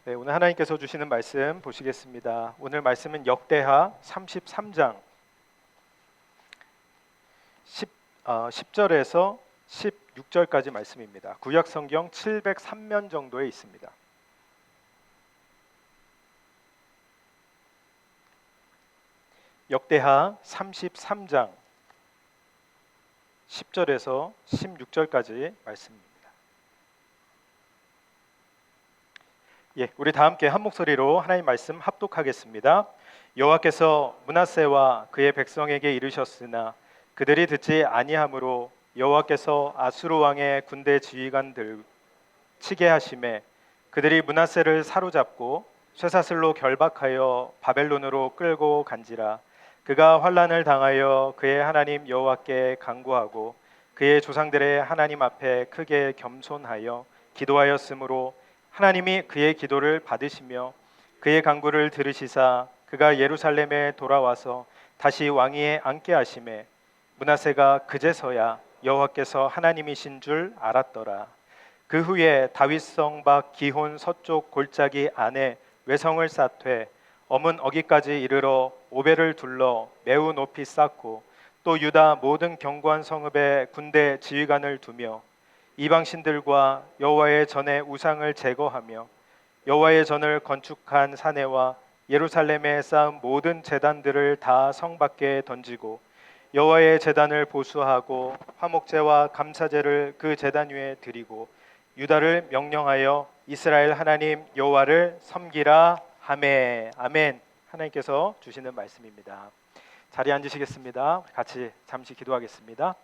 네, 오늘 하나님께서 주시는 말씀 보시겠습니다. 오늘 말씀은 역대하 33장 10절에서 16절까지 말씀입니다. 구약 성경 703면 정도에 있습니다. 역대하 33장 10절에서 16절까지 말씀입니다. 우리 다 함께 한 목소리로 하나님 말씀 합독하겠습니다. 여호와께서 므낫세와 그의 백성에게 이르셨으나 그들이 듣지 아니하므로 여호와께서 아수르 왕의 군대 지휘관들 치게 하심에 그들이 므낫세를 사로잡고 쇠사슬로 결박하여 바벨론으로 끌고 간지라. 그가 환난을 당하여 그의 하나님 여호와께 간구하고 그의 조상들의 하나님 앞에 크게 겸손하여 기도하였으므로 하나님이 그의 기도를 받으시며 그의 간구를 들으시사 그가 예루살렘에 돌아와서 다시 왕위에 앉게 하심에 므낫세가 그제서야 여호와께서 하나님이신 줄 알았더라. 그 후에 다윗성 밖 기혼 서쪽 골짜기 안에 외성을 쌓되 엄은 어기까지 이르러 오벨을 둘러 매우 높이 쌓고 또 유다 모든 견고한 성읍에 군대 지휘관을 두며 이방신들과 여호와의 전에 우상을 제거하며 여호와의 전을 건축한 사내와 예루살렘에 쌓은 모든 제단들을 다 성 밖에 던지고 여호와의 제단을 보수하고 화목제와 감사제를 그 제단 위에 드리고 유다를 명령하여 이스라엘 하나님 여호와를 섬기라 하매. 아멘. 하나님께서 주시는 말씀입니다. 자리에 앉으시겠습니다. 같이 잠시 기도하겠습니다.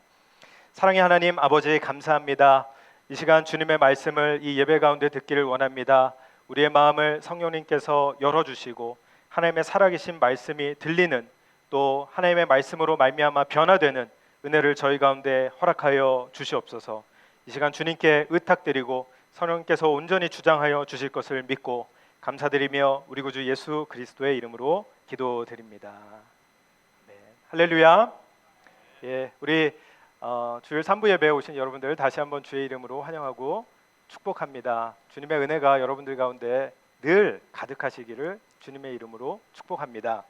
사랑의 하나님 아버지, 감사합니다. 이 시간 주님의 말씀을 이 예배 가운데 듣기를 원합니다. 우리의 마음을 성령님께서 열어주시고 하나님의 살아계신 말씀이 들리는, 또 하나님의 말씀으로 말미암아 변화되는 은혜를 저희 가운데 허락하여 주시옵소서. 이 시간 주님께 의탁드리고 성령님께서 온전히 주장하여 주실 것을 믿고 감사드리며 우리 구주 예수 그리스도의 이름으로 기도드립니다. 네, 할렐루야. 우리 주일 3부 예배에 오신 여러분들 다시 한번 주의 이름으로 환영하고 축복합니다. 주님의 은혜가 여러분들 가운데 늘 가득하시기를 주님의 이름으로 축복합니다.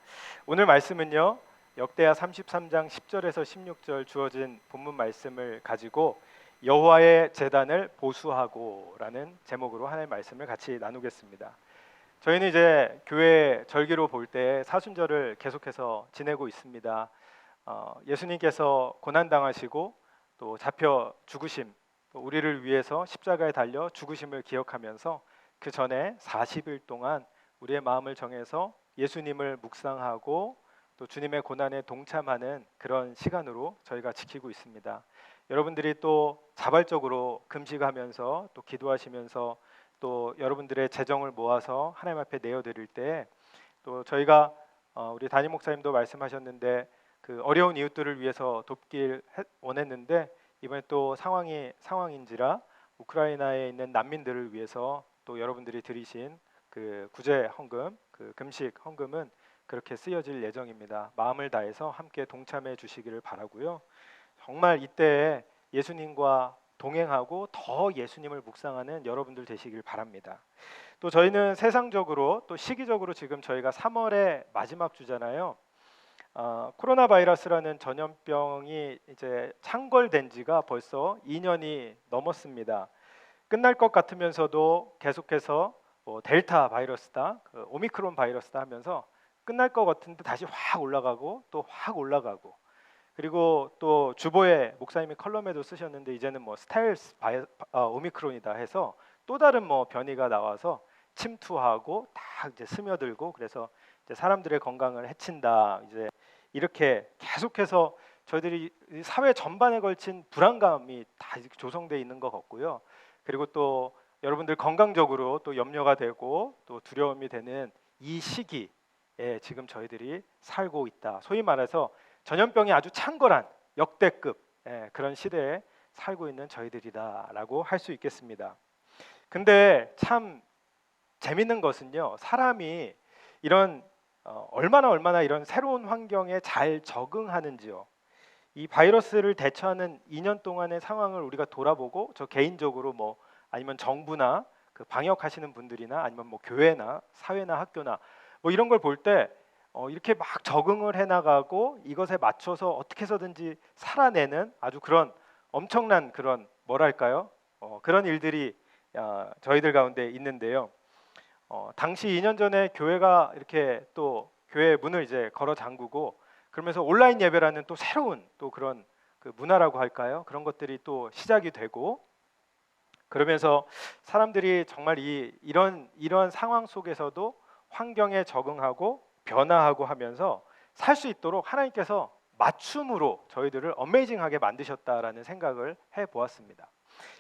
오늘 말씀은요, 역대하 33장 10절에서 16절 주어진 본문 말씀을 가지고 여호와의 제단을 보수하고 라는 제목으로 하나님의 말씀을 같이 나누겠습니다. 저희는 이제 교회 절기로 볼 때 사순절을 계속해서 지내고 있습니다. 예수님께서 고난당하시고 또 잡혀 죽으심, 또 우리를 위해서 십자가에 달려 죽으심을 기억하면서 그 전에 40일 동안 우리의 마음을 정해서 예수님을 묵상하고 또 주님의 고난에 동참하는 그런 시간으로 저희가 지키고 있습니다. 여러분들이 또 자발적으로 금식하면서 또 기도하시면서 또 여러분들의 재정을 모아서 하나님 앞에 내어드릴 때 또 저희가 우리 담임 목사님도 말씀하셨는데 그 어려운 이웃들을 위해서 돕길 원했는데 이번에 또 상황인지라 우크라이나에 있는 난민들을 위해서 또 여러분들이 드리신 그 구제 헌금, 그 금식 헌금은 그렇게 쓰여질 예정입니다. 마음을 다해서 함께 동참해 주시기를 바라고요. 정말 이때에 예수님과 동행하고 더 예수님을 묵상하는 여러분들 되시길 바랍니다. 또 저희는 세상적으로 또 시기적으로 지금 저희가 3월의 마지막 주잖아요. 코로나 바이러스라는 전염병이 이제 창궐된 지가 벌써 2년이 넘었습니다. 끝날 것 같으면서도 계속해서 델타 바이러스다, 오미크론 바이러스다 하면서 끝날 것 같은데 다시 확 올라가고 또 확 올라가고, 그리고 또 주보에 목사님이 컬럼에도 쓰셨는데 이제는 뭐 스텔스 오미크론이다 해서 또 다른 뭐 변이가 나와서 침투하고 다 이제 스며들고, 그래서 이제 사람들의 건강을 해친다, 이제 이렇게 계속해서 저희들이 사회 전반에 걸친 불안감이 다 조성돼 있는 것 같고요. 그리고 또 여러분들 건강적으로 또 염려가 되고 또 두려움이 되는 이 시기에 지금 저희들이 살고 있다. 소위 말해서 전염병이 아주 창궐한 역대급 그런 시대에 살고 있는 저희들이다라고 할 수 있겠습니다. 근데 참 재밌는 것은요, 사람이 이런 얼마나 이런 새로운 환경에 잘 적응하는지요. 이 바이러스를 대처하는 2년 동안의 상황을 우리가 돌아보고 저 개인적으로 뭐 아니면 정부나 그 방역하시는 분들이나 아니면 뭐 교회나 사회나 학교나 뭐 이런 걸 볼 때 이렇게 막 적응을 해나가고 이것에 맞춰서 어떻게 해서든지 살아내는 아주 그런 엄청난 그런 뭐랄까요? 그런 일들이 저희들 가운데 있는데요. 당시 2년 전에 교회가 이렇게 또 교회 문을 이제 걸어 잠그고 그러면서 온라인 예배라는 또 새로운 또 그런 그 문화라고 할까요? 그런 것들이 또 시작이 되고 그러면서 사람들이 정말 이런 상황 속에서도 환경에 적응하고 변화하고 하면서 살 수 있도록 하나님께서 맞춤으로 저희들을 어메이징하게 만드셨다라는 생각을 해보았습니다.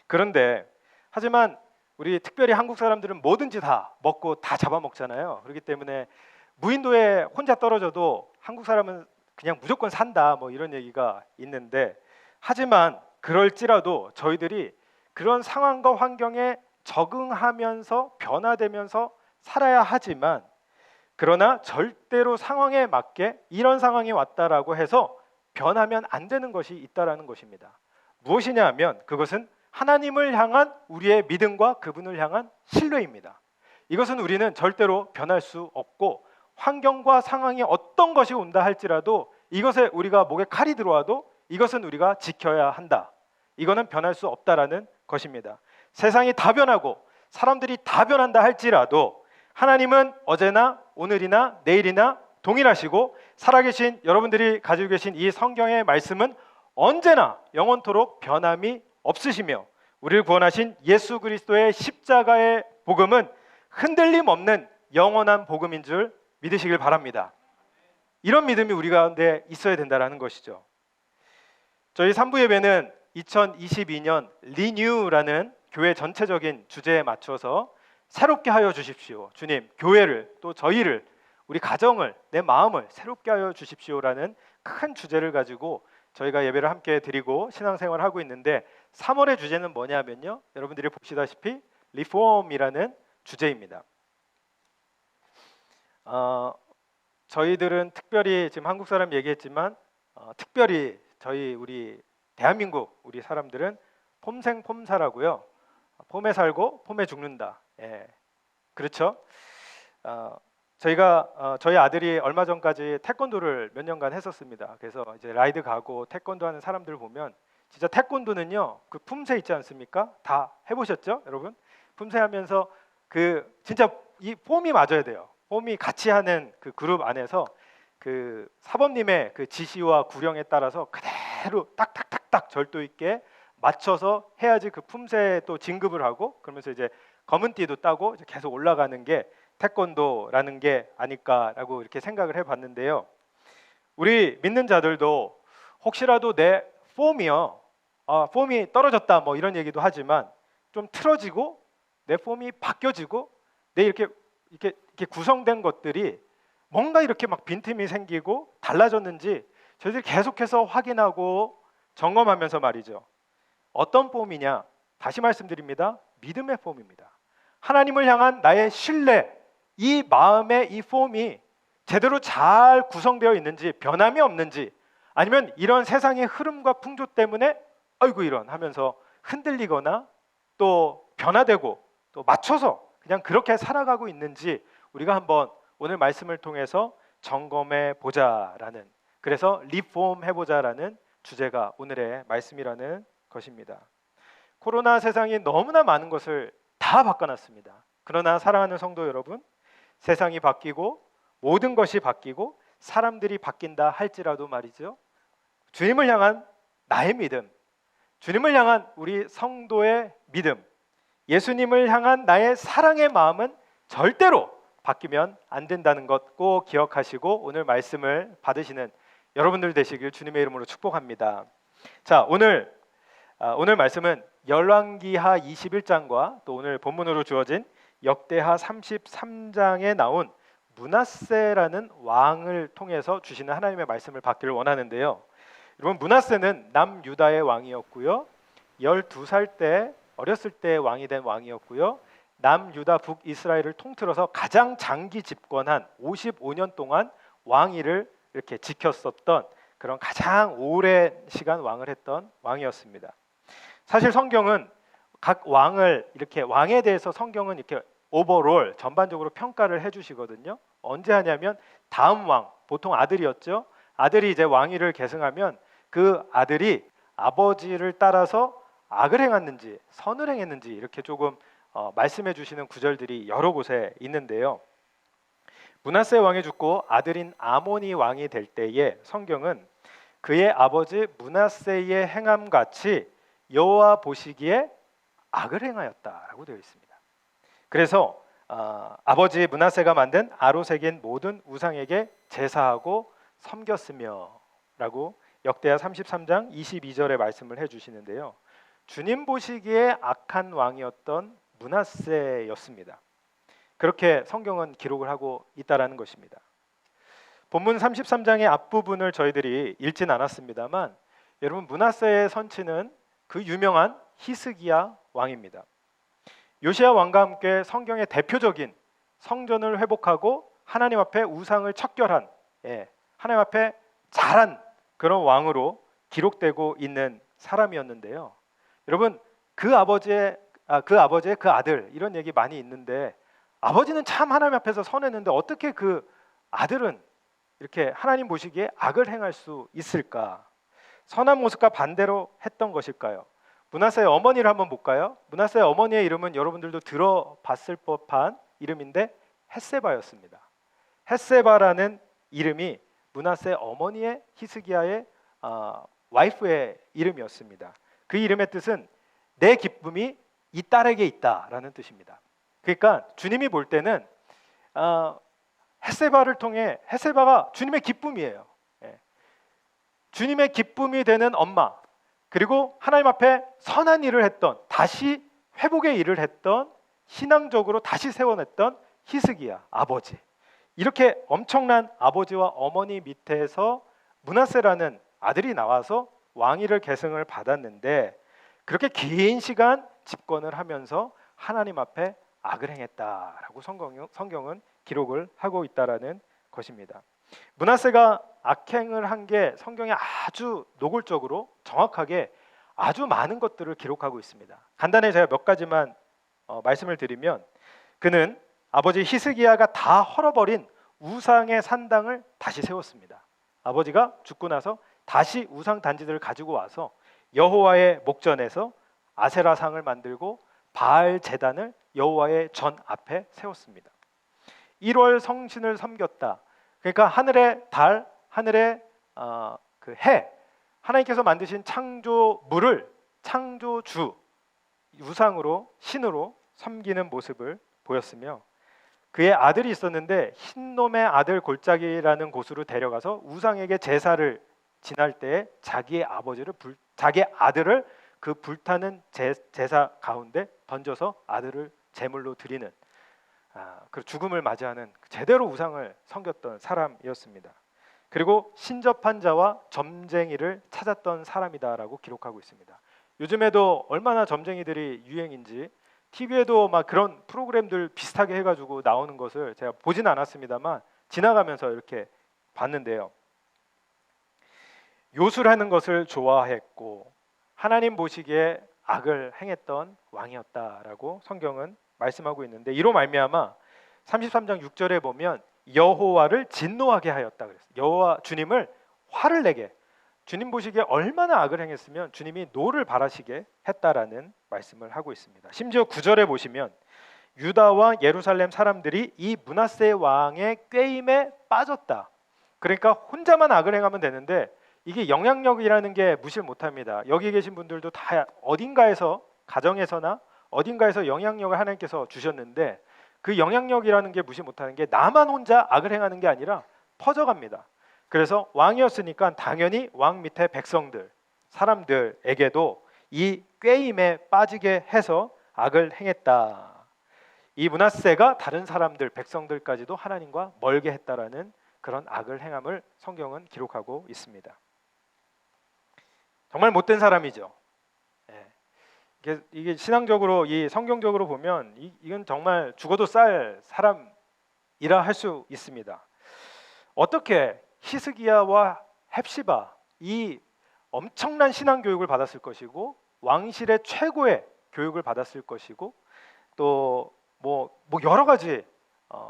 그런데 하지만 우리 특별히 한국 사람들은 뭐든지 다 먹고 다 잡아먹잖아요. 그렇기 때문에 무인도에 혼자 떨어져도 한국 사람은 그냥 무조건 산다 뭐 이런 얘기가 있는데 하지만 그럴지라도 저희들이 그런 상황과 환경에 적응하면서 변화되면서 살아야 하지만 그러나 절대로 상황에 맞게 이런 상황이 왔다라고 해서 변하면 안 되는 것이 있다라는 것입니다. 무엇이냐 하면 그것은 하나님을 향한 우리의 믿음과 그분을 향한 신뢰입니다. 이것은 우리는 절대로 변할 수 없고 환경과 상황이 어떤 것이 온다 할지라도 이것에 우리가 목에 칼이 들어와도 이것은 우리가 지켜야 한다. 이거는 변할 수 없다라는 것입니다. 세상이 다 변하고 사람들이 다 변한다 할지라도 하나님은 어제나 오늘이나 내일이나 동일하시고 살아계신 여러분들이 가지고 계신 이 성경의 말씀은 언제나 영원토록 변함이 없으시며 우리를 구원하신 예수 그리스도의 십자가의 복음은 흔들림 없는 영원한 복음인 줄 믿으시길 바랍니다. 이런 믿음이 우리 가운데 있어야 된다는 것이죠. 저희 3부 예배는 2022년 리뉴라는 교회 전체적인 주제에 맞춰서 새롭게 하여 주십시오. 주님, 교회를 또 저희를 우리 가정을 내 마음을 새롭게 하여 주십시오라는 큰 주제를 가지고 저희가 예배를 함께 드리고 신앙생활을 하고 있는데 3월의 주제는 뭐냐면요. 여러분들이 보시다시피 리폼이라는 주제입니다. 저희들은 특별히 지금 한국 사람 얘기했지만 특별히 우리 대한민국 우리 사람들은 폼생폼사라고요. 폼에 살고 폼에 죽는다. 예, 그렇죠. 저희 아들이 얼마 전까지 태권도를 몇 년간 했었습니다. 그래서 이제 라이드 가고 태권도 하는 사람들 보면 진짜 태권도는요 그 품새 있지 않습니까? 다 해보셨죠, 여러분? 품새 하면서 그 진짜 이 폼이 맞아야 돼요. 폼이 같이 하는 그 그룹 안에서 그 사범님의 그 지시와 구령에 따라서 그대로 딱딱딱딱 절도 있게 맞춰서 해야지 그 품새에 또 진급을 하고 그러면서 이제 검은 띠도 따고 이제 계속 올라가는 게 태권도라는 게 아닐까라고 이렇게 생각을 해봤는데요. 우리 믿는 자들도 혹시라도 내 폼이 떨어졌다 뭐 이런 얘기도 하지만 좀 틀어지고 내 폼이 바뀌어지고 내 이렇게 구성된 것들이 뭔가 이렇게 막 빈틈이 생기고 달라졌는지 저희들이 계속해서 확인하고 점검하면서 말이죠. 어떤 폼이냐? 다시 말씀드립니다. 믿음의 폼입니다. 하나님을 향한 나의 신뢰, 이 마음의 이 폼이 제대로 잘 구성되어 있는지 변함이 없는지 아니면 이런 세상의 흐름과 풍조 때문에 아이고 이런 하면서 흔들리거나 또 변화되고 또 맞춰서 그냥 그렇게 살아가고 있는지 우리가 한번 오늘 말씀을 통해서 점검해 보자라는 그래서 리폼 해보자라는 주제가 오늘의 말씀이라는 것입니다. 코로나 세상이 너무나 많은 것을 다 바꿔놨습니다. 그러나 사랑하는 성도 여러분, 세상이 바뀌고 모든 것이 바뀌고 사람들이 바뀐다 할지라도 말이죠. 주님을 향한 나의 믿음, 주님을 향한 우리 성도의 믿음, 예수님을 향한 나의 사랑의 마음은 절대로 바뀌면 안 된다는 것 꼭 기억하시고 오늘 말씀을 받으시는 여러분들 되시길 주님의 이름으로 축복합니다. 자, 오늘 말씀은 열왕기하 21장과 또 오늘 본문으로 주어진 역대하 33장에 나온 므낫세라는 왕을 통해서 주시는 하나님의 말씀을 받기를 원하는데요. 여러분, 므낫세는 남유다의 왕이었고요. 12살 때 어렸을 때 왕이 된 왕이었고요. 남유다 북이스라엘을 통틀어서 가장 장기 집권한 55년 동안 왕위를 이렇게 지켰었던 그런 가장 오랜 시간 왕을 했던 왕이었습니다. 사실 성경은 각 왕을 이렇게 왕에 대해서 성경은 이렇게 오버롤 전반적으로 평가를 해주시거든요. 언제 하냐면 다음 왕, 보통 아들이었죠. 아들이 이제 왕위를 계승하면 그 아들이 아버지를 따라서 악을 행했는지 선을 행했는지 이렇게 조금 말씀해 주시는 구절들이 여러 곳에 있는데요. 므낫세 왕이 죽고 아들인 아몬이 왕이 될 때에 성경은 그의 아버지 므낫세의 행함 같이 여호와 보시기에 악을 행하였다라고 되어 있습니다. 그래서 아버지 므낫세가 만든 아로색인 모든 우상에게 제사하고 섬겼으며라고 역대하 33장 22절의 말씀을 해주시는데요. 주님 보시기에 악한 왕이었던 므낫세였습니다. 그렇게 성경은 기록을 하고 있다라는 것입니다. 본문 33장의 앞부분을 저희들이 읽진 않았습니다만 여러분 므낫세의 선치는 그 유명한 히스기야 왕입니다. 요시야 왕과 함께 성경의 대표적인 성전을 회복하고 하나님 앞에 우상을 척결한 하나님 앞에 잘한 그런 왕으로 기록되고 있는 사람이었는데요. 여러분 그 아버지의 그 아들 이런 얘기 많이 있는데 아버지는 참 하나님 앞에서 선했는데 어떻게 그 아들은 이렇게 하나님 보시기에 악을 행할 수 있을까? 선한 모습과 반대로 했던 것일까요? 므낫세의 어머니를 한번 볼까요? 므낫세의 어머니의 이름은 여러분들도 들어봤을 법한 이름인데 헷세바였습니다. 헷세바라는 이름이 므낫세 어머니의 히스기야의 와이프의 이름이었습니다. 그 이름의 뜻은 내 기쁨이 이 딸에게 있다라는 뜻입니다. 그러니까 주님이 볼 때는 헷세바를 통해 헷세바가 주님의 기쁨이에요. 주님의 기쁨이 되는 엄마, 그리고 하나님 앞에 선한 일을 했던, 다시 회복의 일을 했던, 신앙적으로 다시 세워냈던 히스기야 아버지, 이렇게 엄청난 아버지와 어머니 밑에서 므낫세라는 아들이 나와서 왕위를 계승을 받았는데 그렇게 긴 시간 집권을 하면서 하나님 앞에 악을 행했다라고 성경은 기록을 하고 있다라는 것입니다. 므낫세가 악행을 한 게 성경에 아주 노골적으로 정확하게 아주 많은 것들을 기록하고 있습니다. 간단히 제가 몇 가지만 말씀을 드리면 그는 아버지 히스기야가 다 헐어버린 우상의 산당을 다시 세웠습니다. 아버지가 죽고 나서 다시 우상 단지들을 가지고 와서 여호와의 목전에서 아세라상을 만들고 바알 제단을 여호와의 전 앞에 세웠습니다. 1월 성신을 섬겼다. 그러니까 하늘의 달, 하늘의 그 해, 하나님께서 만드신 창조물을 창조주 우상으로 신으로 섬기는 모습을 보였으며 그의 아들이 있었는데 흰놈의 아들 골짜기라는 곳으로 데려가서 우상에게 제사를 지날 때 자기 아들을 그 불타는 제사 가운데 던져서 아들을 제물로 드리는 그 죽음을 맞이하는 제대로 우상을 섬겼던 사람이었습니다. 그리고 신접한 자와 점쟁이를 찾았던 사람이다라고 기록하고 있습니다. 요즘에도 얼마나 점쟁이들이 유행인지 TV에도 막 그런 프로그램들 비슷하게 해가지고 나오는 것을 제가 보진 않았습니다만 지나가면서 이렇게 봤는데요. 요술하는 것을 좋아했고 하나님 보시기에 악을 행했던 왕이었다라고 성경은 말씀하고 있는데 이로 말미암아 33장 6절에 보면 여호와를 진노하게 하였다 그랬어요. 여호와 주님을 화를 내게, 주님 보시기에 얼마나 악을 행했으면 주님이 노를 바라시게 했다라는 말씀을 하고 있습니다. 심지어 9절에 보시면 유다와 예루살렘 사람들이 이 므낫세 왕의 꾀임에 빠졌다. 그러니까 혼자만 악을 행하면 되는데 이게 영향력이라는 게 무시를 못합니다. 여기 계신 분들도 다 어딘가에서 가정에서나 어딘가에서 영향력을 하나님께서 주셨는데 그 영향력이라는 게 무시 못하는 게 나만 혼자 악을 행하는 게 아니라 퍼져갑니다. 그래서 왕이었으니까 당연히 왕 밑에 백성들, 사람들에게도 이 꾀임에 빠지게 해서 악을 행했다. 이 므낫세가 다른 사람들, 백성들까지도 하나님과 멀게 했다라는 그런 악을 행함을 성경은 기록하고 있습니다. 정말 못된 사람이죠. 이게 신앙적으로, 이 성경적으로 보면 이건 정말 죽어도 쌀 사람이라 할 수 있습니다. 어떻게 히스기야와 헵시바 이 엄청난 신앙 교육을 받았을 것이고 왕실의 최고의 교육을 받았을 것이고 또 뭐 여러 가지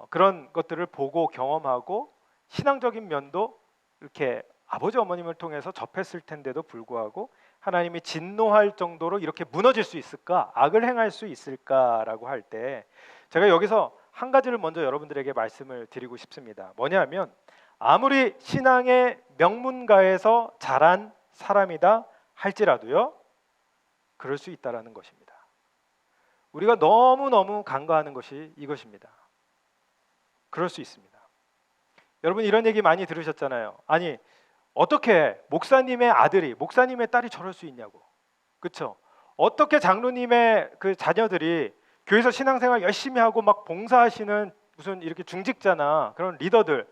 그런 것들을 보고 경험하고 신앙적인 면도 이렇게 아버지 어머님을 통해서 접했을 텐데도 불구하고 하나님이 진노할 정도로 이렇게 무너질 수 있을까? 악을 행할 수 있을까라고 할 때 제가 여기서 한 가지를 먼저 여러분들에게 말씀을 드리고 싶습니다. 뭐냐면 아무리 신앙의 명문가에서 자란 사람이다 할지라도요, 그럴 수 있다라는 것입니다. 우리가 너무너무 간과하는 것이 이것입니다. 그럴 수 있습니다. 여러분 이런 얘기 많이 들으셨잖아요. 아니 어떻게 목사님의 아들이 목사님의 딸이 저럴 수 있냐고. 그렇죠? 어떻게 장로님의 그 자녀들이 교회에서 신앙생활 열심히 하고 막 봉사하시는 무슨 이렇게 중직자나 그런 리더들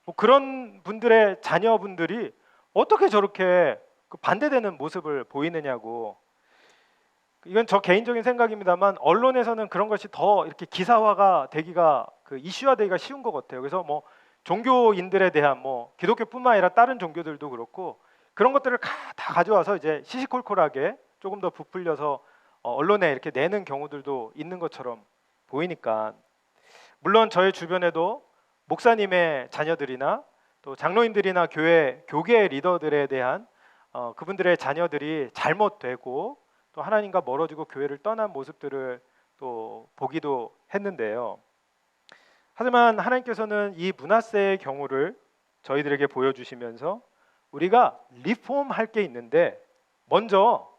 뭐 그런 분들의 자녀분들이 어떻게 저렇게 그 반대되는 모습을 보이느냐고. 이건 저 개인적인 생각입니다만 언론에서는 그런 것이 더 이렇게 기사화가 되기가 그 이슈화되기가 쉬운 것 같아요. 그래서 뭐 종교인들에 대한 뭐 기독교뿐만 아니라 다른 종교들도 그렇고 그런 것들을 다 가져와서 이제 시시콜콜하게 조금 더 부풀려서 언론에 이렇게 내는 경우들도 있는 것처럼 보이니까, 물론 저의 주변에도 목사님의 자녀들이나 또 장로인들이나 교계 리더들에 대한 그분들의 자녀들이 잘못되고 또 하나님과 멀어지고 교회를 떠난 모습들을 또 보기도 했는데요. 하지만 하나님께서는 이 므낫세의 경우를 저희들에게 보여주시면서 우리가 리폼할 게 있는데 먼저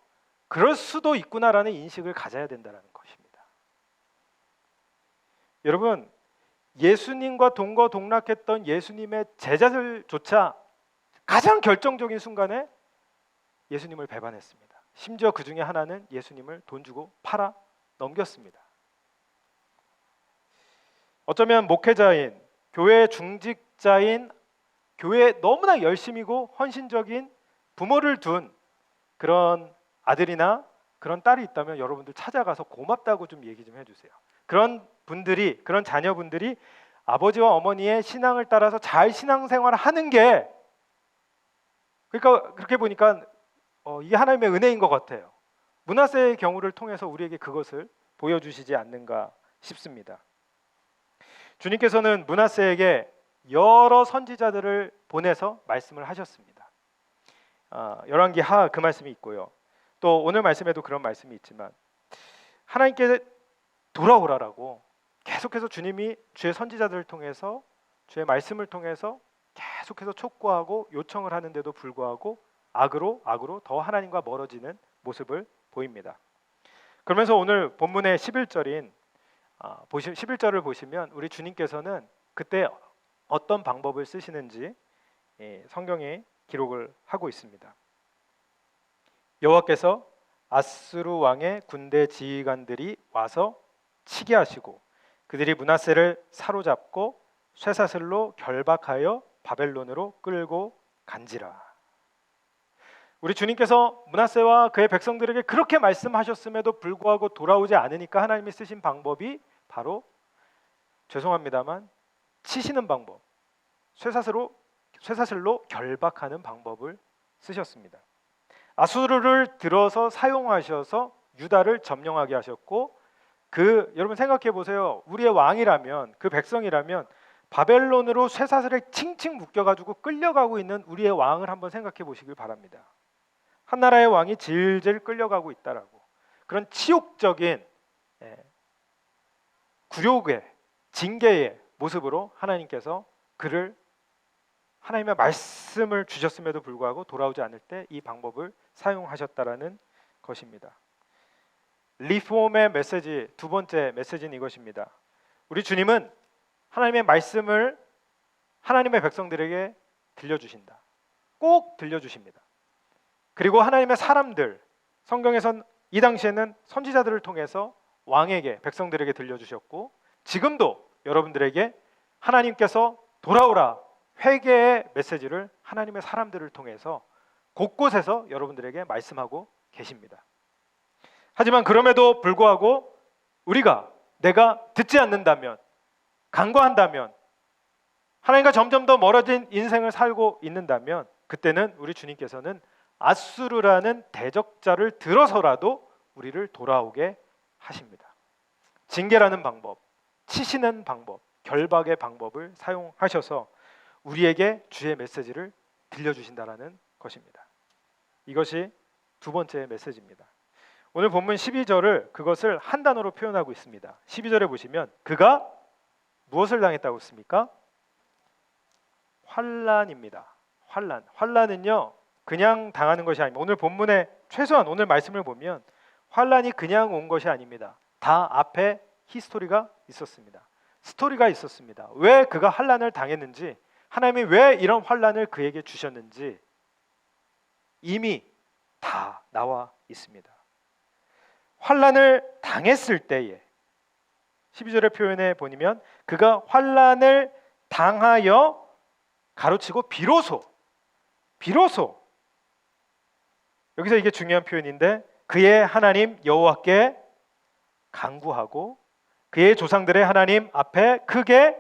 그럴 수도 있구나라는 인식을 가져야 된다는 것입니다. 여러분, 예수님과 동거동락했던 예수님의 제자들조차 가장 결정적인 순간에 예수님을 배반했습니다. 심지어 그 중에 하나는 예수님을 돈 주고 팔아 넘겼습니다. 어쩌면 목회자인, 교회 중직자인, 교회에 너무나 열심이고 헌신적인 부모를 둔 그런 아들이나 그런 딸이 있다면 여러분들 찾아가서 고맙다고 좀 얘기 좀 해주세요. 그런 분들이, 그런 자녀분들이 아버지와 어머니의 신앙을 따라서 잘 신앙생활을 하는 게, 그러니까 그렇게 보니까 이게 하나님의 은혜인 것 같아요. 므낫세의 경우를 통해서 우리에게 그것을 보여주시지 않는가 싶습니다. 주님께서는 므낫세에게 여러 선지자들을 보내서 말씀을 하셨습니다. 열왕기 하 그 말씀이 있고요. 또 오늘 말씀에도 그런 말씀이 있지만 하나님께 돌아오라라고 계속해서 주님이 주의 선지자들을 통해서 주의 말씀을 통해서 계속해서 촉구하고 요청을 하는데도 불구하고 악으로 더 하나님과 멀어지는 모습을 보입니다. 그러면서 오늘 본문의 11절인 11절을 보시면 우리 주님께서는 그때 어떤 방법을 쓰시는지 성경에 기록을 하고 있습니다. 여호와께서 아스루 왕의 군대 지휘관들이 와서 치게 하시고 그들이 므낫세를 사로잡고 쇠사슬로 결박하여 바벨론으로 끌고 간지라. 우리 주님께서 므낫세와 그의 백성들에게 그렇게 말씀하셨음에도 불구하고 돌아오지 않으니까 하나님이 쓰신 방법이 바로, 죄송합니다만, 치시는 방법, 쇠사슬로 결박하는 방법을 쓰셨습니다. 아수르를 들어서 사용하셔서 유다를 점령하게 하셨고, 여러분 생각해 보세요. 우리의 왕이라면, 그 백성이라면 바벨론으로 쇠사슬에 칭칭 묶여가지고 끌려가고 있는 우리의 왕을 한번 생각해 보시길 바랍니다. 한 나라의 왕이 질질 끌려가고 있다라고, 그런 치욕적인 굴욕의, 징계의 모습으로 하나님께서 그를, 하나님의 말씀을 주셨음에도 불구하고 돌아오지 않을 때 이 방법을 사용하셨다라는 것입니다. 리폼의 메시지, 두 번째 메시지는 이것입니다. 우리 주님은 하나님의 말씀을 하나님의 백성들에게 들려주신다. 꼭 들려주십니다. 그리고 하나님의 사람들, 성경에선 이 당시에는 선지자들을 통해서 왕에게, 백성들에게 들려주셨고, 지금도 여러분들에게 하나님께서 돌아오라, 회개의 메시지를 하나님의 사람들을 통해서 곳곳에서 여러분들에게 말씀하고 계십니다. 하지만 그럼에도 불구하고 내가 듣지 않는다면, 간과한다면, 하나님과 점점 더 멀어진 인생을 살고 있는다면 그때는 우리 주님께서는 아수르라는 대적자를 들어서라도 우리를 돌아오게 하십니다. 징계라는 방법, 치시는 방법, 결박의 방법을 사용하셔서 우리에게 주의 메시지를 들려주신다라는 것입니다. 이것이 두 번째 메시지입니다. 오늘 본문 12절을 그것을 한 단어로 표현하고 있습니다. 12절에 보시면 그가 무엇을 당했다고 했습니까? 환난입니다. 환난. 환난은요 그냥 당하는 것이 아닙니다. 오늘 본문에 최소한 오늘 말씀을 보면 환난이 그냥 온 것이 아닙니다. 다 앞에 히스토리가 있었습니다. 스토리가 있었습니다. 왜 그가 환난을 당했는지, 하나님이 왜 이런 환난을 그에게 주셨는지 이미 다 나와 있습니다. 환난을 당했을 때에 12절의 표현에 보면 그가 환난을 당하여 가로치고 비로소 여기서 이게 중요한 표현인데 그의 하나님 여호와께 간구하고 그의 조상들의 하나님 앞에 크게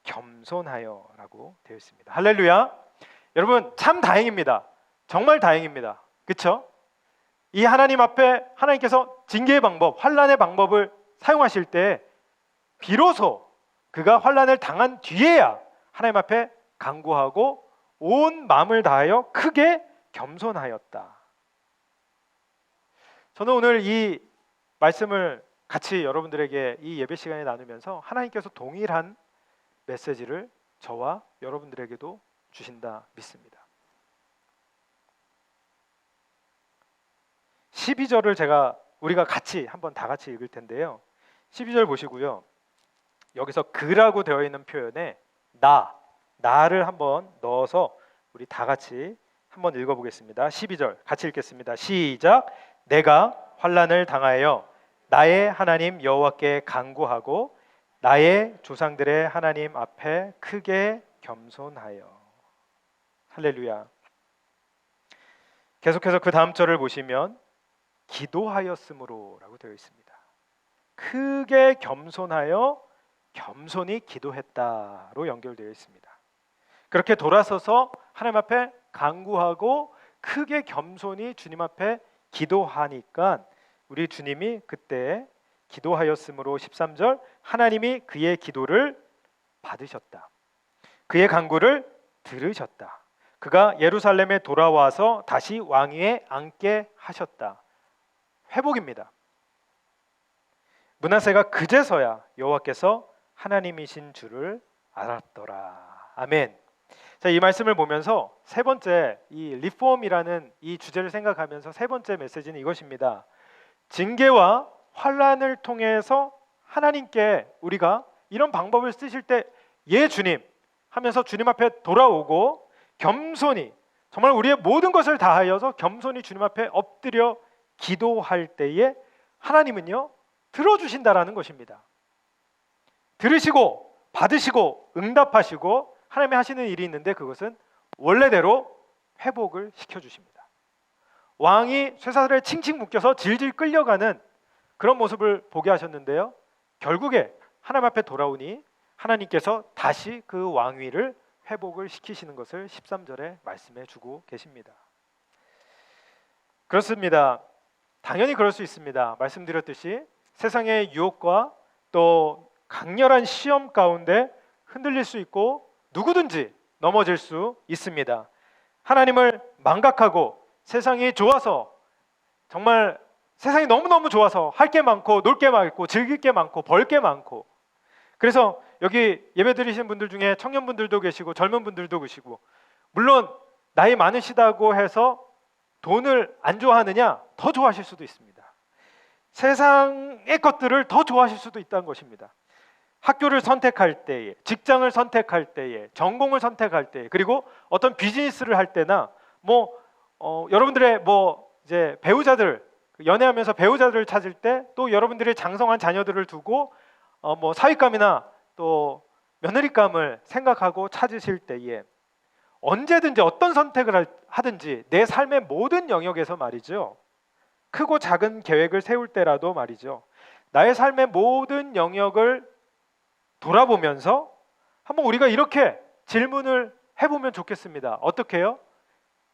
겸손하여라고 되어 있습니다. 할렐루야. 여러분 참 다행입니다. 정말 다행입니다. 그렇죠? 이 하나님 앞에 하나님께서 징계의 방법, 환난의 방법을 사용하실 때 비로소 그가 환난을 당한 뒤에야 하나님 앞에 간구하고 온 마음을 다하여 크게 겸손하였다. 저는 오늘 이 말씀을 같이 여러분들에게 이 예배 시간에 나누면서 하나님께서 동일한 메시지를 저와 여러분들에게도 주신다 믿습니다. 12절을 우리가 같이 한번 다 같이 읽을 텐데요. 12절 보시고요. 여기서 그라고 되어 있는 표현에 나를 한번 넣어서 우리 다 같이 한번 읽어보겠습니다. 12절 같이 읽겠습니다. 시작. 내가 환난을 당하여 나의 하나님 여호와께 간구하고 나의 조상들의 하나님 앞에 크게 겸손하여. 할렐루야. 계속해서 그 다음 절을 보시면 기도하였으므로 라고 되어 있습니다. 크게 겸손하여 겸손히 기도했다로 연결되어 있습니다. 그렇게 돌아서서 하나님 앞에 간구하고 크게 겸손히 주님 앞에 기도하니까 우리 주님이 그때 기도하였으므로 13절 하나님이 그의 기도를 받으셨다. 그의 간구를 들으셨다. 그가 예루살렘에 돌아와서 다시 왕위에 앉게 하셨다. 회복입니다. 므낫세가 그제서야 여호와께서 하나님이신 줄을 알았더라. 아멘. 자, 이 말씀을 보면서 세 번째 이 리폼이라는 이 주제를 생각하면서 세 번째 메시지는 이것입니다. 징계와 환난을 통해서 하나님께 우리가 이런 방법을 쓰실 때 예 주님 하면서 주님 앞에 돌아오고 겸손히 정말 우리의 모든 것을 다하여서 겸손히 주님 앞에 엎드려 기도할 때에 하나님은요 들어주신다라는 것입니다. 들으시고 받으시고 응답하시고 하나님이 하시는 일이 있는데 그것은 원래대로 회복을 시켜주십니다. 왕이 쇠사슬에 칭칭 묶여서 질질 끌려가는 그런 모습을 보게 하셨는데요, 결국에 하나님 앞에 돌아오니 하나님께서 다시 그 왕위를 회복을 시키시는 것을 13절에 말씀해 주고 계십니다. 그렇습니다. 당연히 그럴 수 있습니다. 말씀드렸듯이 세상의 유혹과 또 강렬한 시험 가운데 흔들릴 수 있고 누구든지 넘어질 수 있습니다. 하나님을 망각하고 세상이 좋아서 정말 세상이 너무너무 좋아서 할 게 많고 놀 게 많고 즐길 게 많고 벌 게 많고, 그래서 여기 예배 드리시는 분들 중에 청년분들도 계시고 젊은 분들도 계시고, 물론 나이 많으시다고 해서 돈을 안 좋아하느냐? 더 좋아하실 수도 있습니다. 세상의 것들을 더 좋아하실 수도 있다는 것입니다. 학교를 선택할 때에, 직장을 선택할 때에, 전공을 선택할 때에, 그리고 어떤 비즈니스를 할 때나 여러분들의 이제 배우자들, 연애하면서 배우자들을 찾을 때, 또 여러분들의 장성한 자녀들을 두고 사윗감이나 또 며느리감을 생각하고 찾으실 때에 언제든지 어떤 선택을 하든지 내 삶의 모든 영역에서 말이죠, 크고 작은 계획을 세울 때라도 말이죠, 나의 삶의 모든 영역을 돌아보면서 한번 우리가 이렇게 질문을 해보면 좋겠습니다. 어떻게 해요?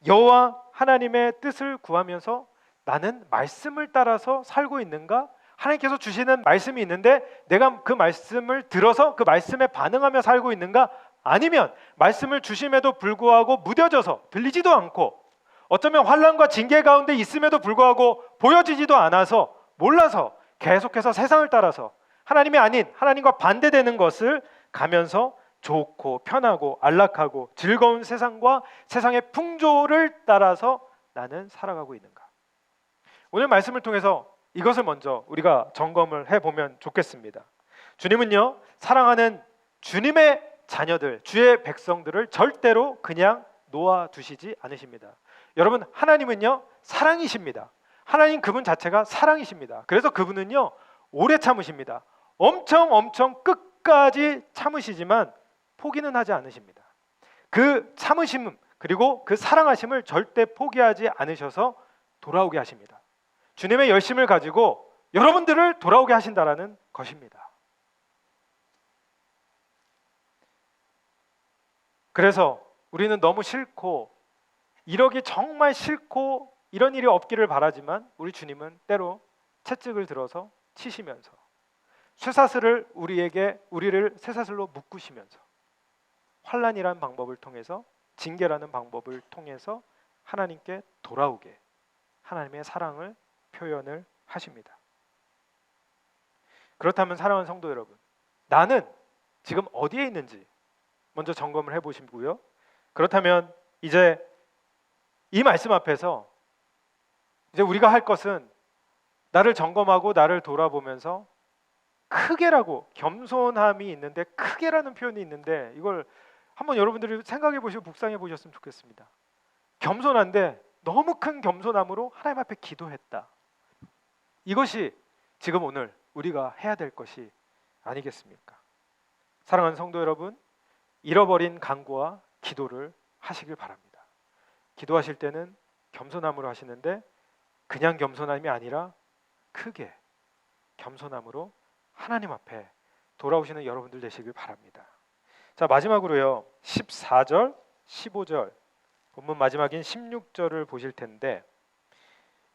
여호와 하나님의 뜻을 구하면서 나는 말씀을 따라서 살고 있는가? 하나님께서 주시는 말씀이 있는데 내가 그 말씀을 들어서 그 말씀에 반응하며 살고 있는가? 아니면 말씀을 주심에도 불구하고 무뎌져서 들리지도 않고 어쩌면 환난과 징계 가운데 있음에도 불구하고 보여지지도 않아서 몰라서 계속해서 세상을 따라서 하나님이 아닌 하나님과 반대되는 것을 가면서 좋고 편하고 안락하고 즐거운 세상과 세상의 풍조를 따라서 나는 살아가고 있는가? 오늘 말씀을 통해서 이것을 먼저 우리가 점검을 해보면 좋겠습니다. 주님은요, 사랑하는 주님의 자녀들, 주의 백성들을 절대로 그냥 놓아두시지 않으십니다. 여러분, 하나님은요 사랑이십니다. 하나님 그분 자체가 사랑이십니다. 그래서 그분은요 오래 참으십니다. 엄청 끝까지 참으시지만 포기는 하지 않으십니다. 그 참으심 그리고 그 사랑하심을 절대 포기하지 않으셔서 돌아오게 하십니다. 주님의 열심을 가지고 여러분들을 돌아오게 하신다라는 것입니다. 그래서 우리는 너무 싫고 이러기 정말 싫고 이런 일이 없기를 바라지만 우리 주님은 때로 채찍을 들어서 치시면서 쇠사슬을 우리를 쇠사슬로 묶으시면서 환난이라는 방법을 통해서 징계라는 방법을 통해서 하나님께 돌아오게 하나님의 사랑을 표현을 하십니다. 그렇다면 사랑하는 성도 여러분, 나는 지금 어디에 있는지 먼저 점검을 해보시고요. 그렇다면 이제 이 말씀 앞에서 이제 우리가 할 것은 나를 점검하고 나를 돌아보면서 크게라고 겸손함이 있는데 크게라는 표현이 있는데 이걸 한번 여러분들이 생각해 보시고 묵상해 보셨으면 좋겠습니다. 겸손한데 너무 큰 겸손함으로 하나님 앞에 기도했다. 이것이 지금 오늘 우리가 해야 될 것이 아니겠습니까? 사랑하는 성도 여러분, 잃어버린 간구와 기도를 하시길 바랍니다. 기도하실 때는 겸손함으로 하시는데 그냥 겸손함이 아니라 크게 겸손함으로 하나님 앞에 돌아오시는 여러분들 되시길 바랍니다. 자, 마지막으로요 14절, 15절 본문 마지막인 16절을 보실 텐데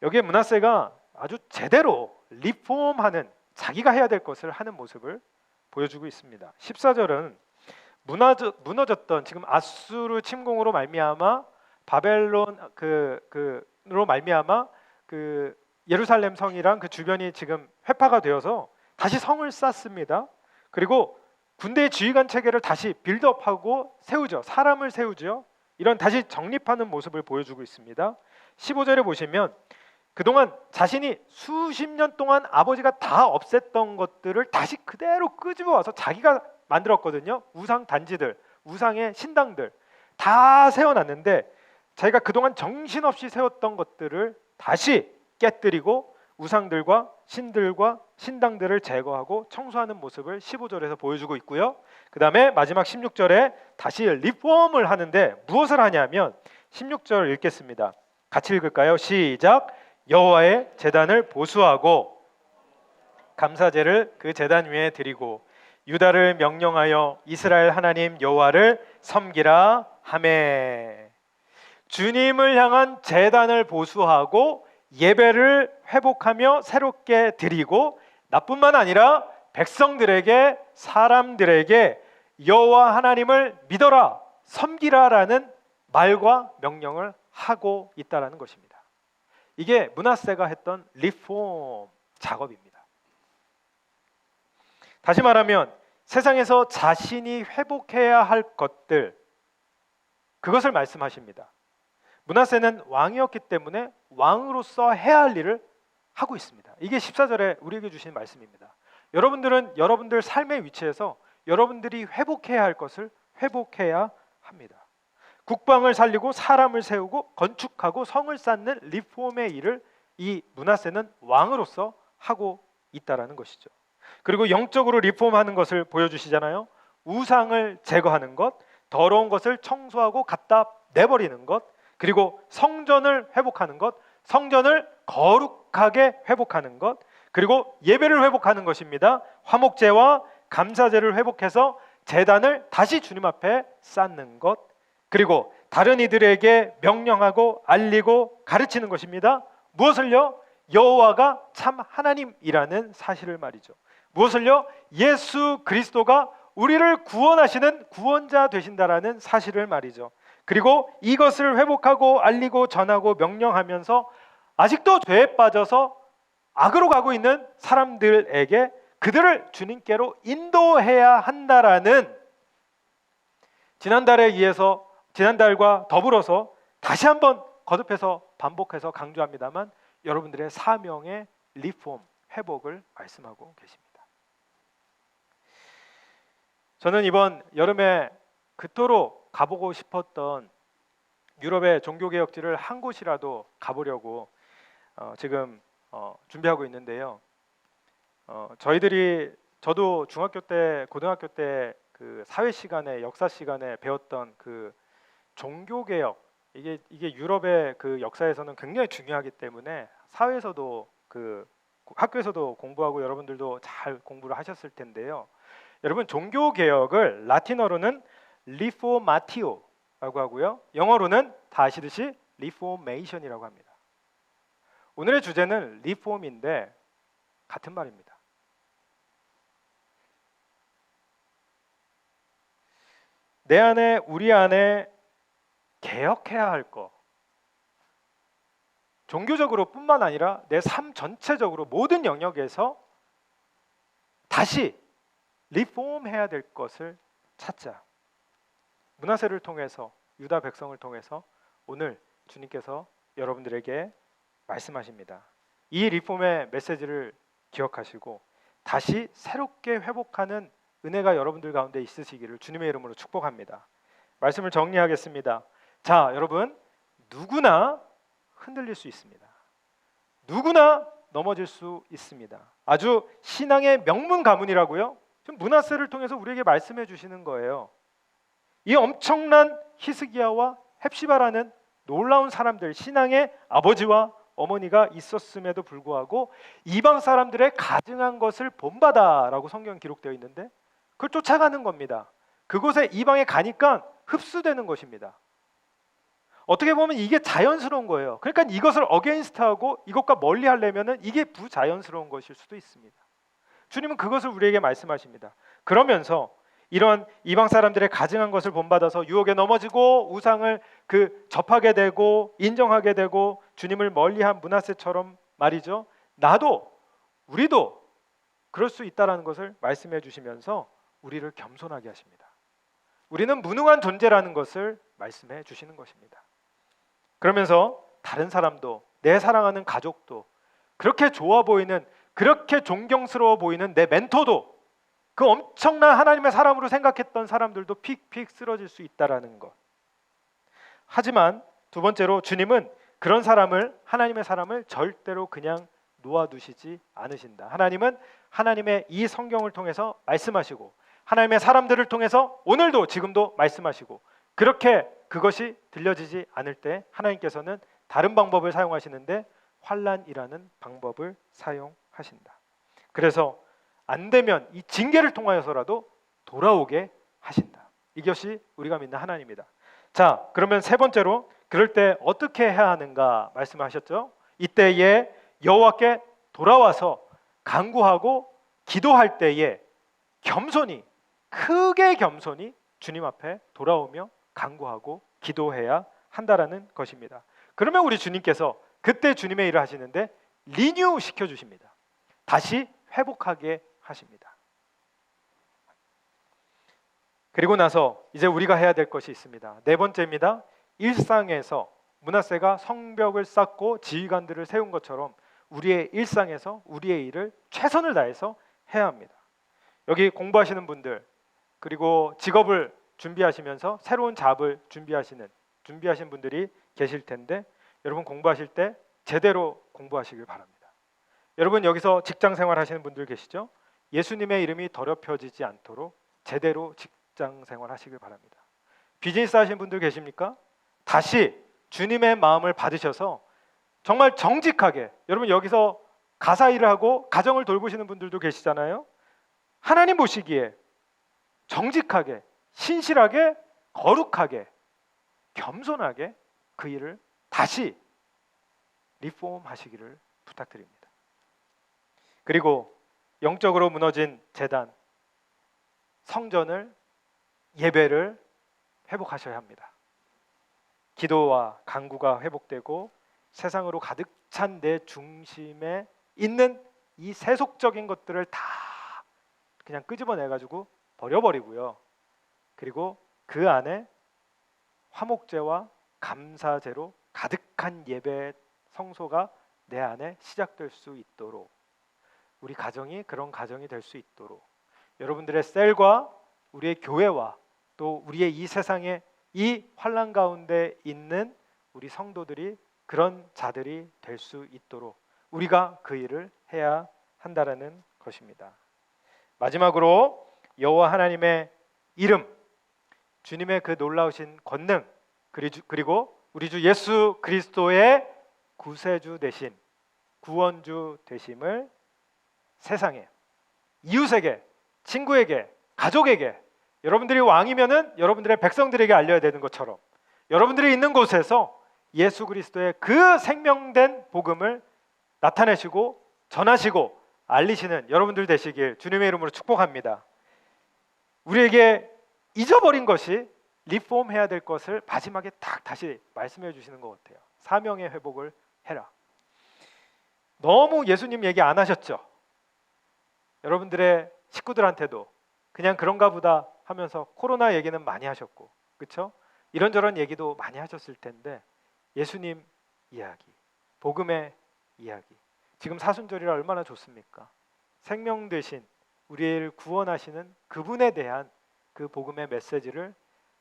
여기에 므낫세가 아주 제대로 리폼하는 자기가 해야 될 것을 하는 모습을 보여주고 있습니다. 14절은 무너졌던 지금 아수르 침공으로 말미암아 바벨론 로 말미암아 그 예루살렘 성이랑 그 주변이 지금 회파가 되어서 다시 성을 쌓습니다. 그리고 군대의 지휘관 체계를 다시 빌드업하고 세우죠. 사람을 세우죠. 이런 다시 정립하는 모습을 보여주고 있습니다. 15절에 보시면 그동안 자신이 수십 년 동안 아버지가 다 없앴던 것들을 다시 그대로 끄집어 와서 자기가 만들었거든요. 우상 단지들, 우상의 신당들 다 세워놨는데 자기가 그동안 정신없이 세웠던 것들을 다시 깨뜨리고 우상들과 신들과 신당들을 제거하고 청소하는 모습을 15절에서 보여주고 있고요. 그 다음에 마지막 16절에 다시 리폼을 하는데 무엇을 하냐면 16절 읽겠습니다. 같이 읽을까요? 시작. 여호와의 제단을 보수하고 감사제를 그 제단 위에 드리고 유다를 명령하여 이스라엘 하나님 여호와를 섬기라 하매. 주님을 향한 제단을 보수하고 예배를 회복하며 새롭게 드리고 나뿐만 아니라 백성들에게 사람들에게 여호와 하나님을 믿어라 섬기라라는 말과 명령을 하고 있다라는 것입니다. 이게 므낫세가 했던 리폼 작업입니다. 다시 말하면 세상에서 자신이 회복해야 할 것들 그것을 말씀하십니다. 므낫세는 왕이었기 때문에 왕으로서 해야 할 일을 하고 있습니다. 이게 14절에 우리에게 주신 말씀입니다. 여러분들은 여러분들 삶의 위치에서 여러분들이 회복해야 할 것을 회복해야 합니다. 국방을 살리고 사람을 세우고 건축하고 성을 쌓는 리폼의 일을 이 므낫세는 왕으로서 하고 있다라는 것이죠. 그리고 영적으로 리폼하는 것을 보여주시잖아요. 우상을 제거하는 것, 더러운 것을 청소하고 갖다 내버리는 것, 그리고 성전을 회복하는 것, 성전을 거룩하게 회복하는 것, 그리고 예배를 회복하는 것입니다. 화목제와 감사제를 회복해서 제단을 다시 주님 앞에 쌓는 것, 그리고 다른 이들에게 명령하고 알리고 가르치는 것입니다. 무엇을요? 여호와가 참 하나님이라는 사실을 말이죠. 무엇을요? 예수 그리스도가 우리를 구원하시는 구원자 되신다라는 사실을 말이죠. 그리고 이것을 회복하고 알리고 전하고 명령하면서 아직도 죄에 빠져서 악으로 가고 있는 사람들에게 그들을 주님께로 인도해야 한다라는, 지난달과 더불어서 다시 한번 거듭해서 반복해서 강조합니다만 여러분들의 사명의 리폼, 회복을 말씀하고 계십니다. 저는 이번 여름에 그토록 가보고 싶었던 유럽의 종교개혁지를 한 곳이라도 가보려고 지금 준비하고 있는데요. 저도 중학교 때, 고등학교 때 그 사회 시간에, 역사 시간에 배웠던 그 종교개혁, 이게 유럽의 그 역사에서는 굉장히 중요하기 때문에 사회에서도 학교에서도 공부하고 여러분들도 잘 공부를 하셨을 텐데요. 여러분, 종교개혁을 라틴어로는 리포마티오라고 하고요, 영어로는 다 아시듯이 리포메이션이라고 합니다. 오늘의 주제는 리폼인데 같은 말입니다. 내 안에, 우리 안에 개혁해야 할 것, 종교적으로 뿐만 아니라 내 삶 전체적으로 모든 영역에서 다시 리폼해야 될 것을 찾자. 므낫세를 통해서, 유다 백성을 통해서 오늘 주님께서 여러분들에게 말씀하십니다. 이 리폼의 메시지를 기억하시고 다시 새롭게 회복하는 은혜가 여러분들 가운데 있으시기를 주님의 이름으로 축복합니다. 말씀을 정리하겠습니다. 자, 여러분, 누구나 흔들릴 수 있습니다. 누구나 넘어질 수 있습니다. 아주 신앙의 명문 가문이라고요? 지금 므낫세를 통해서 우리에게 말씀해 주시는 거예요. 이 엄청난 히스기야와 헵시바라는 놀라운 사람들, 신앙의 아버지와 어머니가 있었음에도 불구하고 이방 사람들의 가증한 것을 본받아라고 성경 기록되어 있는데 그걸 쫓아가는 겁니다. 그곳에 이방에 가니까 흡수되는 것입니다. 어떻게 보면 이게 자연스러운 거예요. 그러니까 이것을 어게인스트하고 이것과 멀리 하려면 이게 부자연스러운 것일 수도 있습니다. 주님은 그것을 우리에게 말씀하십니다. 그러면서 이런 이방 사람들의 가증한 것을 본받아서 유혹에 넘어지고 우상을 접하게 되고 인정하게 되고 주님을 멀리한 므낫세처럼 말이죠, 우리도 그럴 수 있다라는 것을 말씀해 주시면서 우리를 겸손하게 하십니다. 우리는 무능한 존재라는 것을 말씀해 주시는 것입니다. 그러면서 다른 사람도, 내 사랑하는 가족도, 그렇게 좋아 보이는, 그렇게 존경스러워 보이는 내 멘토도, 그 엄청난 하나님의 사람으로 생각했던 사람들도 픽픽 쓰러질 수 있다라는 것. 하지만 두 번째로 주님은 그런 하나님의 사람을 절대로 그냥 놓아두시지 않으신다. 하나님은 하나님의 이 성경을 통해서 말씀하시고 하나님의 사람들을 통해서 오늘도 지금도 말씀하시고, 그렇게 그것이 들려지지 않을 때 하나님께서는 다른 방법을 사용하시는데 환난이라는 방법을 사용하신다. 그래서 안 되면 이 징계를 통하여서라도 돌아오게 하신다. 이것이 우리가 믿는 하나님이다. 자, 그러면 세 번째로 그럴 때 어떻게 해야 하는가 말씀하셨죠? 이때에 여호와께 돌아와서 간구하고 기도할 때에 크게 겸손히 주님 앞에 돌아오며 간구하고 기도해야 한다라는 것입니다. 그러면 우리 주님께서 그때 주님의 일을 하시는데 리뉴 시켜주십니다. 다시 회복하게 하십니다. 그리고 나서 이제 우리가 해야 될 것이 있습니다. 네 번째입니다. 일상에서 므낫세가 성벽을 쌓고 지휘관들을 세운 것처럼 우리의 일상에서 우리의 일을 최선을 다해서 해야 합니다. 여기 공부하시는 분들, 그리고 직업을 준비하시면서 새로운 잡을 준비하신 분들이 계실 텐데, 여러분 공부하실 때 제대로 공부하시길 바랍니다. 여러분 여기서 직장 생활 하시는 분들 계시죠? 예수님의 이름이 더럽혀지지 않도록 제대로 직장 생활 하시길 바랍니다. 비즈니스 하시는 분들 계십니까? 다시 주님의 마음을 받으셔서 정말 정직하게, 여러분 여기서 가사 일을 하고 가정을 돌보시는 분들도 계시잖아요. 하나님 보시기에 정직하게, 신실하게, 거룩하게, 겸손하게 그 일을 다시 리폼 하시기를 부탁드립니다. 그리고 영적으로 무너진 제단, 성전을, 예배를 회복하셔야 합니다. 기도와 간구가 회복되고 세상으로 가득 찬 내 중심에 있는 이 세속적인 것들을 다 그냥 끄집어내가지고 버려버리고요. 그리고 그 안에 화목제와 감사제로 가득한 예배 성소가 내 안에 시작될 수 있도록, 우리 가정이 그런 가정이 될 수 있도록, 여러분들의 셀과 우리의 교회와 또 우리의 이 세상에 이 환난 가운데 있는 우리 성도들이 그런 자들이 될 수 있도록 우리가 그 일을 해야 한다라는 것입니다. 마지막으로 여호와 하나님의 이름, 주님의 그 놀라우신 권능, 그리고 우리 주 예수 그리스도의 구세주 되심, 구원주 되심을 세상에, 이웃에게, 친구에게, 가족에게, 여러분들이 왕이면은 여러분들의 백성들에게 알려야 되는 것처럼 여러분들이 있는 곳에서 예수 그리스도의 그 생명된 복음을 나타내시고 전하시고 알리시는 여러분들 되시길 주님의 이름으로 축복합니다. 우리에게 잊어버린 것이 리폼해야 될 것을 마지막에 딱 다시 말씀해 주시는 것 같아요. 사명의 회복을 해라. 너무 예수님 얘기 안 하셨죠? 여러분들의 식구들한테도 그냥 그런가 보다 하면서 코로나 얘기는 많이 하셨고, 그렇죠? 이런저런 얘기도 많이 하셨을 텐데 예수님 이야기, 복음의 이야기, 지금 사순절이라 얼마나 좋습니까? 생명 되신 우리를 구원하시는 그분에 대한 그 복음의 메시지를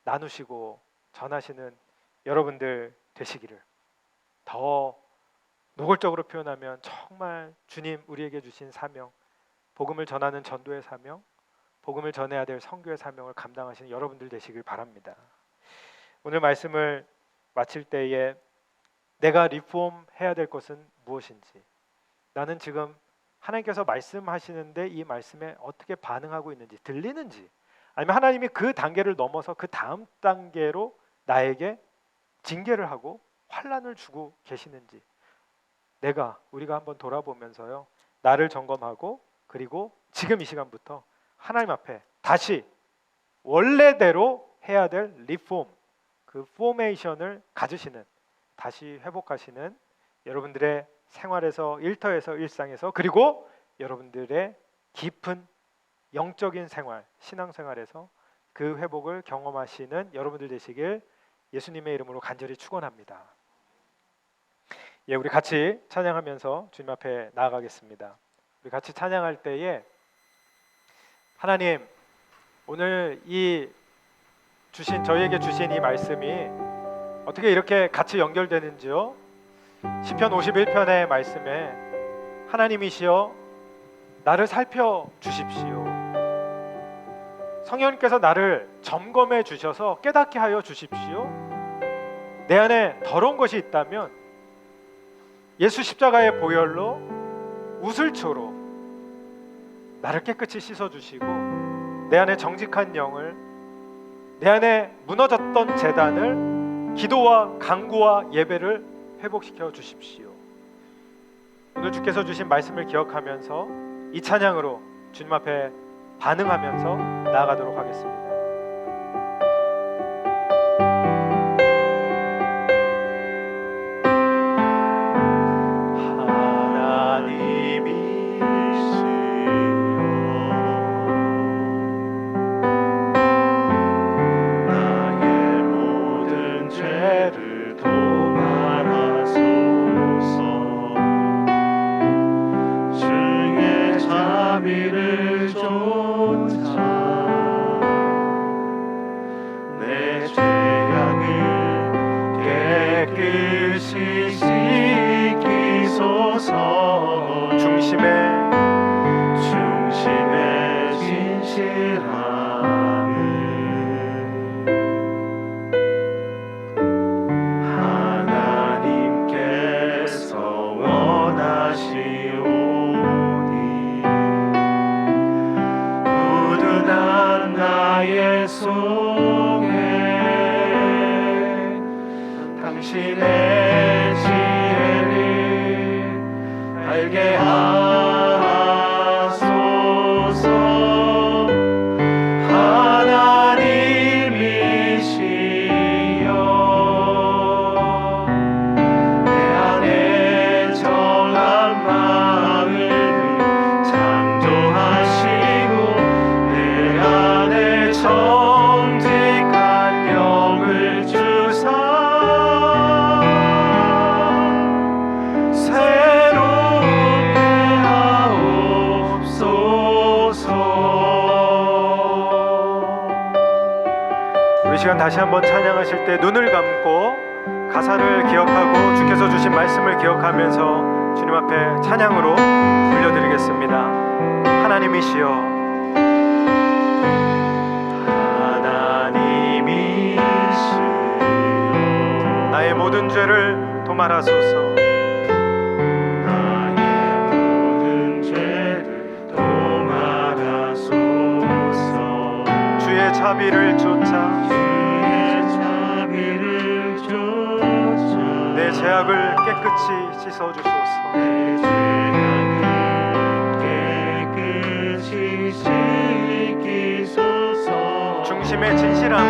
나누시고 전하시는 여러분들 되시기를, 더 노골적으로 표현하면 정말 주님 우리에게 주신 사명, 복음을 전하는 전도의 사명, 복음을 전해야 될 선교의 사명을 감당하시는 여러분들 되시길 바랍니다. 오늘 말씀을 마칠 때에 내가 리폼해야 될 것은 무엇인지, 나는 지금 하나님께서 말씀하시는데 이 말씀에 어떻게 반응하고 있는지, 들리는지, 아니면 하나님이 그 단계를 넘어서 그 다음 단계로 나에게 징계를 하고 환난을 주고 계시는지, 우리가 한번 돌아보면서요, 나를 점검하고, 그리고 지금 이 시간부터 하나님 앞에 다시 원래대로 해야 될 리폼, 그 포메이션을 가지시는, 다시 회복하시는 여러분들의 생활에서, 일터에서, 일상에서, 그리고 여러분들의 깊은 영적인 생활, 신앙생활에서 그 회복을 경험하시는 여러분들 되시길 예수님의 이름으로 간절히 축원합니다. 예, 우리 같이 찬양하면서 주님 앞에 나아가겠습니다. 우리 같이 찬양할 때에 하나님, 오늘 저희에게 주신 이 말씀이 어떻게 이렇게 같이 연결되는지요? 시편 51편의 말씀에 하나님이시여 나를 살펴주십시오, 성령님께서 나를 점검해 주셔서 깨닫게 하여 주십시오, 내 안에 더러운 것이 있다면 예수 십자가의 보혈로 우슬초로 나를 깨끗이 씻어주시고, 내 안에 정직한 영을, 내 안에 무너졌던 제단을 기도와 간구와 예배를 회복시켜 주십시오. 오늘 주께서 주신 말씀을 기억하면서 이 찬양으로 주님 앞에 반응하면서 나아가도록 하겠습니다. 알게 하소서. 하나님이시여 내 안에 정한 마음을 창조하시고 내 안에 정직한 영을 주사 새롭게 하옵소서. 우리 시간 다시 한번 찬양하실 때 눈을 감고 가사를 기억하고 주께서 주신 말씀을 기억하면서 주님 앞에 찬양으로 올려드리겠습니다. 하나님이시여, 하나님이시여 나의 모든 죄를 도말하소서. 나의 모든 죄를 도말하소서. 주의 자비를 쫓아 내 죄악을 깨끗이 씻어주소서. 내 죄악을 깨끗이 씻기소서. 중심의 진실함을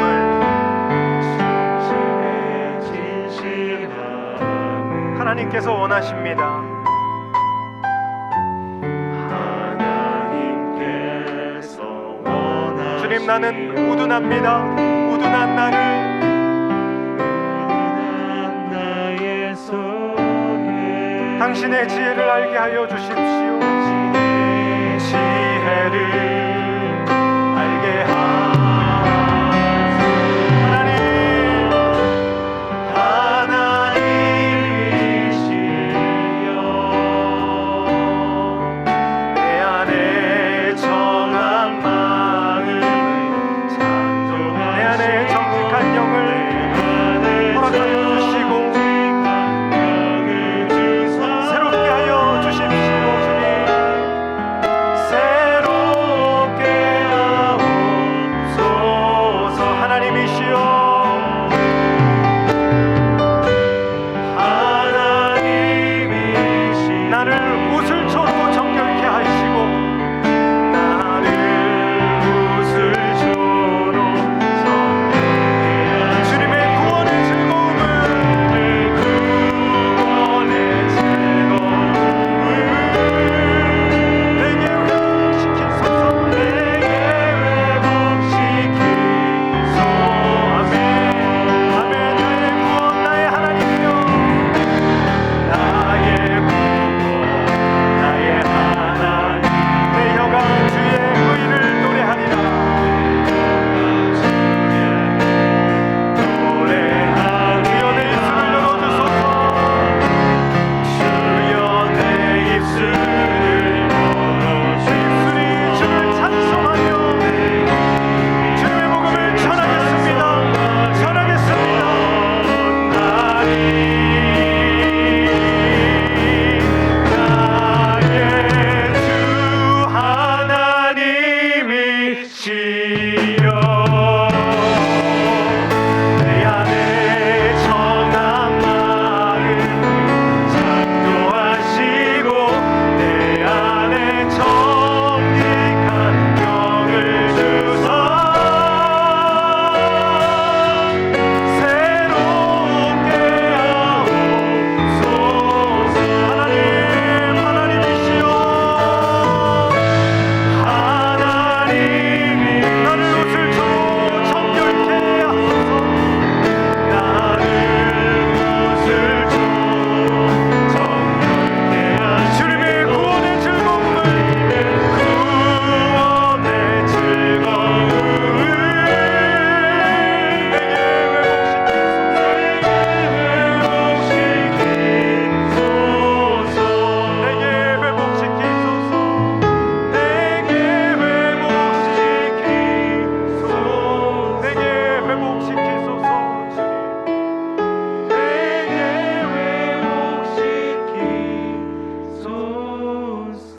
하나님께서 원하십니다. 하나님께서 원하십니다. 주님, 나는 우둔합니다. 우둔한 나를 당신의 지혜를 알게 하여 주십시오. 지혜를 알게 하여